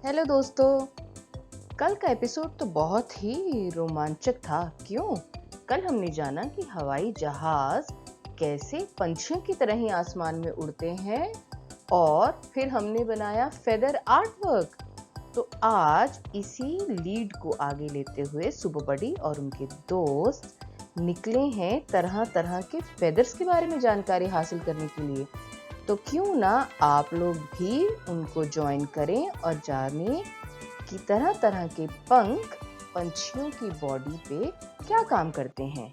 Hello दोस्तों। कल का एपिसोड तो बहुत ही रोमांचक था। क्यों? कल हमने जाना कि हवाई जहाज कैसे पंछियों की तरह ही आसमान में उड़ते हैं और फिर हमने बनाया फेदर आर्ट वर्क। तो आज इसी लीड को आगे लेते हुए सुपर बडी और उनके दोस्त निकले हैं तरह तरह के फेदर्स के बारे में जानकारी हासिल करने के लिए। तो क्यों ना आप लोग भी उनको ज्वाइन करें और जानें कि तरह तरह के पंख पंछियों की बॉडी पे क्या काम करते हैं।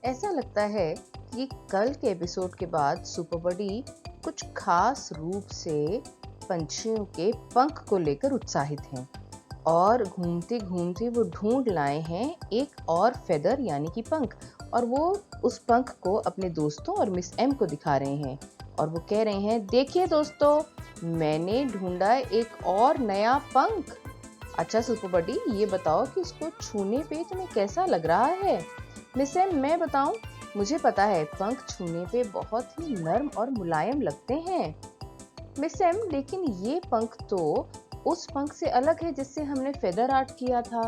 ऐसा लगता है कि कल के एपिसोड के बाद सुपर बडी कुछ खास रूप से पंछियों के पंख को लेकर उत्साहित हैं और घूमते घूमते वो ढूंढ लाए हैं एक और फेदर यानी कि पंख, और वो उस पंख को अपने दोस्तों और मिस एम को दिखा रहे हैं और वो कह रहे हैं, देखिए दोस्तों, मैंने ढूंढा एक और नया पंख। अच्छा सुपर बडी, ये बताओ कि इसको छूने पे तुम्हें कैसा लग रहा है? मिस एम, मैं बताऊं, मुझे पता है पंख छूने पे बहुत ही नर्म और मुलायम लगते हैं। मिस एम, लेकिन ये पंख तो उस पंख से अलग है जिससे हमने फेदर आर्ट किया था।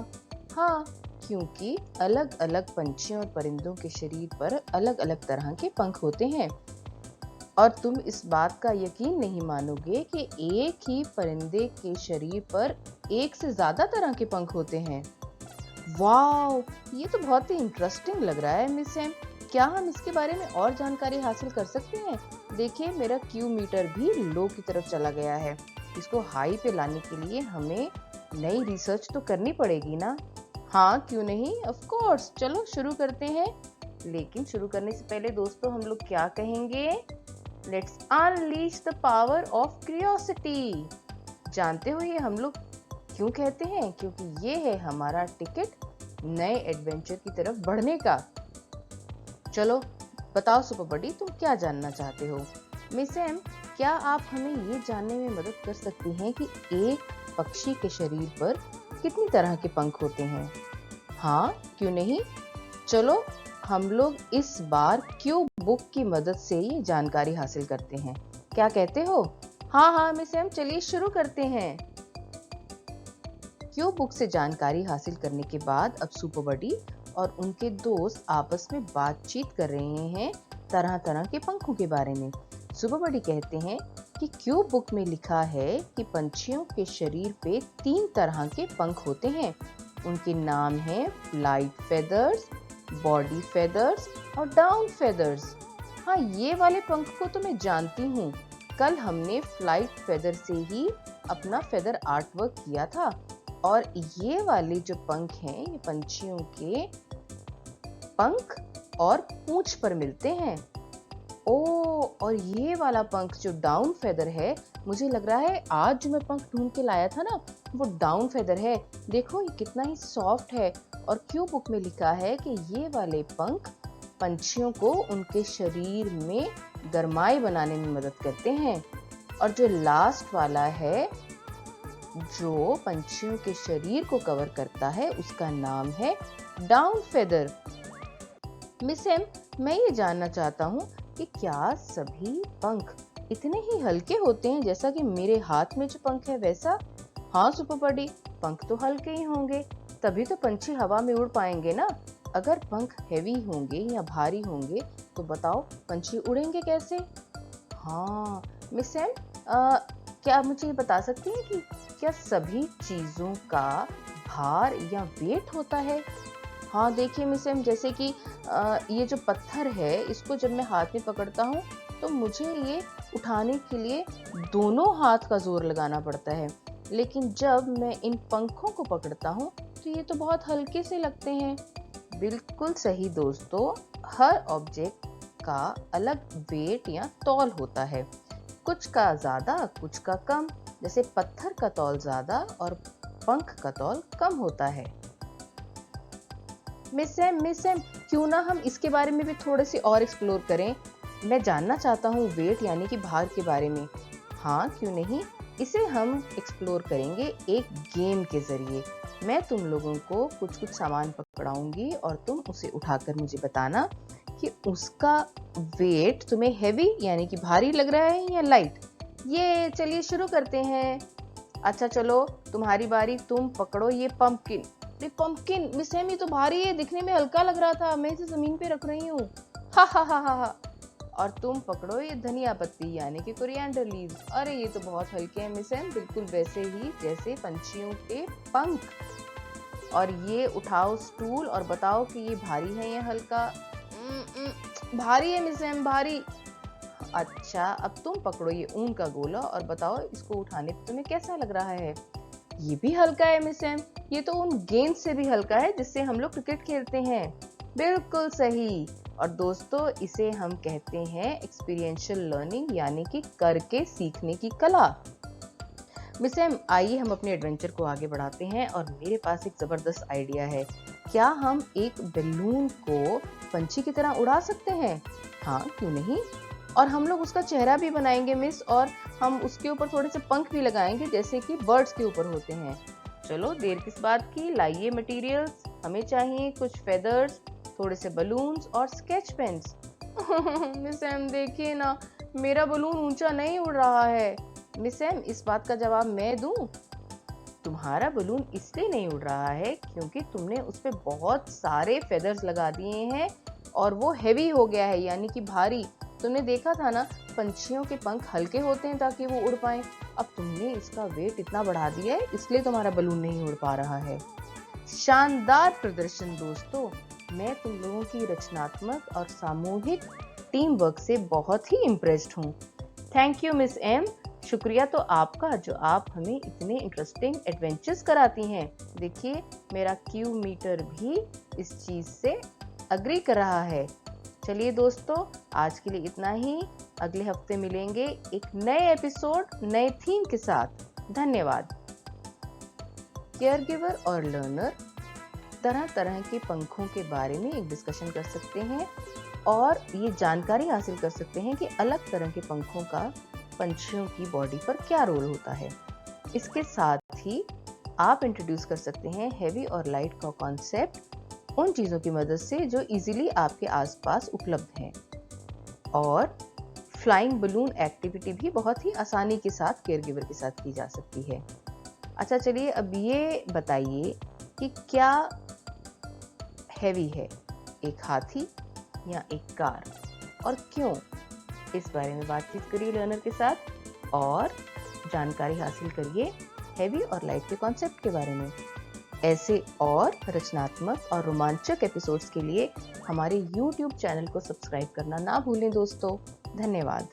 हाँ, क्योंकि अलग अलग पंछियों और परिंदों के शरीर पर अलग अलग तरह के पंख होते हैं और तुम इस बात का यकीन नहीं मानोगे कि एक ही परिंदे के शरीर पर एक से ज्यादा तरह के पंख होते हैं। वाओ, ये तो बहुत ही इंटरेस्टिंग लग रहा है मिस एम। क्या हम इसके बारे में और जानकारी हासिल कर सकते हैं? देखिए, मेरा क्यू मीटर भी लो की तरफ चला गया है। इसको हाई पे लाने के लिए हमें नई रिसर्च तो करनी पड़ेगी ना। हाँ, क्यों नहीं, ऑफ कोर्स। चलो शुरू करते हैं। लेकिन शुरू करने से पहले दोस्तों हम लोग क्या कहेंगे? Let's unleash the power of curiosity. जानते हो ये हम लोग क्यों कहते हैं? क्योंकि ये है हमारा टिकट नए एडवेंचर की तरफ बढ़ने का। चलो बताओ सुपर बडी, तुम क्या जानना चाहते हो? मिस एम, क्या आप हमें ये जानने में मदद कर सकती हैं कि एक पक्षी के शरीर पर कितनी तरह के पंख होते हैं? हाँ, क्यों नहीं। चलो हम लोग इस बार क्यूब बुक की मदद से ये जानकारी हासिल करते हैं। क्या कहते हो? हाँ मिस एम, चलिए शुरू करते हैं। क्यूब बुक से जानकारी हासिल करने के बाद अब सुपर बडी और उनके दोस्त आपस में बातचीत कर रहे हैं तरह तरह के पंखों के बारे में। सुपर बडी कहते हैं कि क्यूब बुक में लिखा है कि पंछियों के शरीर पे 3 तरह के पंख होते हैं। उनके नाम हैं फ्लाइट फेदर्स, बॉडी फेदर्स और डाउन फेदर्स। हाँ, ये वाले पंख को तो मैं जानती हूँ। कल हमने फ्लाइट फेदर से ही अपना फेदर आर्ट वर्क किया था और ये वाले जो पंख हैं ये पंछियों के पंख और पूंछ पर मिलते हैं। ओ, और ये वाला पंख जो डाउन फेदर है, मुझे लग रहा है आज जो मैं पंख ढूंढ के लाया था ना, वो डाउन फेदर है। देखो ये कितना ही सॉफ्ट है। और क्यू बुक में लिखा है कि ये वाले पंख पंछियों को उनके शरीर में गर्माई बनाने में मदद करते हैं। और जो लास्ट वाला है जो पंछियों के शरीर को कवर करता है, उसका नाम है डाउन फेदर। मिस एम, मैं ये जानना चाहता हूँ कि क्या सभी पंख इतने ही हल्के होते हैं जैसा कि मेरे हाथ में जो पंख है वैसा? हाँ सुपर बडी, पंख तो हल्के ही होंगे, तभी तो पंछी हवा में उड़ पाएंगे ना। अगर पंख हेवी होंगे या भारी होंगे तो बताओ पंछी उड़ेंगे कैसे? हाँ मिस एम, क्या मुझे ये बता सकती हैं कि क्या सभी चीजों का भार या वेट होता है? हाँ देखिए मिस एम, जैसे कि ये जो पत्थर है, इसको जब मैं हाथ में पकड़ता हूँ तो मुझे ये उठाने के लिए दोनों हाथ का जोर लगाना पड़ता है, लेकिन जब मैं इन पंखों को पकड़ता हूँ तो ये तो बहुत हल्के से लगते हैं। बिल्कुल सही दोस्तों, हर ऑब्जेक्ट का अलग वेट या तौल होता है, कुछ का ज्यादा कुछ का कम। जैसे पत्थर का तौल ज्यादा और पंख का तौल कम होता है। मिस एम, क्यों ना हम इसके बारे में भी थोड़े से और एक्सप्लोर करें? मैं जानना चाहता हूँ वेट यानी कि भार के बारे में। हाँ क्यों नहीं, इसे हम एक्सप्लोर करेंगे एक गेम के जरिए। मैं तुम लोगों को कुछ कुछ सामान पकड़ाऊंगी और तुम उसे उठाकर मुझे बताना कि उसका वेट तुम्हें हेवी यानी कि भारी लग रहा है या लाइट। ये चलिए शुरू करते हैं। अच्छा चलो, तुम्हारी बारी, तुम पकड़ो ये पंपकिन। पंपकिन मिस एम, ये तो भारी है, दिखने में हल्का लग रहा था, मैं इसे जमीन पे रख रही हूँ। हा हा हा हा हा। और तुम पकड़ो ये धनिया पत्ती यानी कि कोरिएंडर लीव्स। अरे ये तो बहुत हल्के हैं मिस एम, बिल्कुल वैसे ही जैसे पंछियों के पंख। और ये उठाओ स्टूल और बताओ कि ये भारी है या हल्का। भारी है मिस एम, भारी। अच्छा, अब तुम पकड़ो ये ऊन का गोला और बताओ इसको उठाने पे तुम्हें कैसा लग रहा है। ये भी हल्का है मिस एम, ये तो उन गेंद से भी हल्का है जिससे हम लोग क्रिकेट खेलते हैं। बिल्कुल सही। और दोस्तों, इसे हम कहते हैं एक्सपीरियंशियल लर्निंग यानी कि करके सीखने की कला। मिस एम, आइए हम अपने एडवेंचर को आगे बढ़ाते हैं और मेरे पास एक जबरदस्त आइडिया है। क्या हम एक बैलून को पंछी की तरह उड़ा सकते हैं? हाँ, क्यों नहीं। और हम लोग उसका चेहरा भी बनाएंगे मिस, और हम उसके ऊपर थोड़े से पंख भी लगाएंगे जैसे कि बर्ड्स के ऊपर होते हैं। चलो देर किस बात की, लाइए मटेरियल्स। हमें चाहिए कुछ फेदर्स, थोड़े से बलून्स और स्केच पेन्स। मिस एम देखिए ना, मेरा बलून ऊंचा नहीं उड़ रहा है। मिस एम, इस बात का जवाब मैं दूं? तुम्हारा बलून इसलिए नहीं उड़ रहा है क्योंकि तुमने उस पे बहुत सारे फेदर्स लगा दिए हैं और वो हेवी हो गया है यानी कि भारी। तुमने देखा था ना, पंछियों के पंख हल्के होते हैं ताकि वो उड़ पाए। अब तुमने इसका वेट इतना बढ़ा दिया है इसलिए तुम्हारा बलून नहीं उड़ पा रहा है। शानदार प्रदर्शन दोस्तों, मैं तुम लोगों की रचनात्मक और सामूहिक टीम वर्क से बहुत ही इम्प्रेस्ड हूँ। Thank you miss M. शुक्रिया तो आपका जो आप हमें इतने इंटरेस्टिंग एडवेंचर्स कराती हैं। देखिए, मेरा क्यू मीटर भी इस चीज से अग्री कर रहा है। चलिए दोस्तों, आज के लिए इतना ही। अगले हफ्ते मिलेंगे एक नए एपिसोड, नए थीम के साथ। धन्यवाद। केयर गिवर और लर्नर तरह तरह के पंखों के बारे में एक डिस्कशन कर सकते हैं और ये जानकारी हासिल कर सकते हैं कि अलग तरह के पंखों का पंछियों की बॉडी पर क्या रोल होता है। इसके साथ ही आप इंट्रोड्यूस कर सकते हैं हेवी और लाइट का कॉन्सेप्ट उन चीज़ों की मदद से जो इजीली आपके आसपास उपलब्ध हैं। और फ्लाइंग बलून एक्टिविटी भी बहुत ही आसानी के साथ केयर गिवर के साथ की जा सकती है। अच्छा चलिए, अब ये बताइए कि क्या हैवी है, एक हाथी या एक कार, और क्यों? इस बारे में बातचीत करिए लर्नर के साथ और जानकारी हासिल करिए हैवी और लाइट के कॉन्सेप्ट के बारे में। ऐसे और रचनात्मक और रोमांचक एपिसोड्स के लिए हमारे YouTube चैनल को सब्सक्राइब करना ना भूलें दोस्तों। धन्यवाद।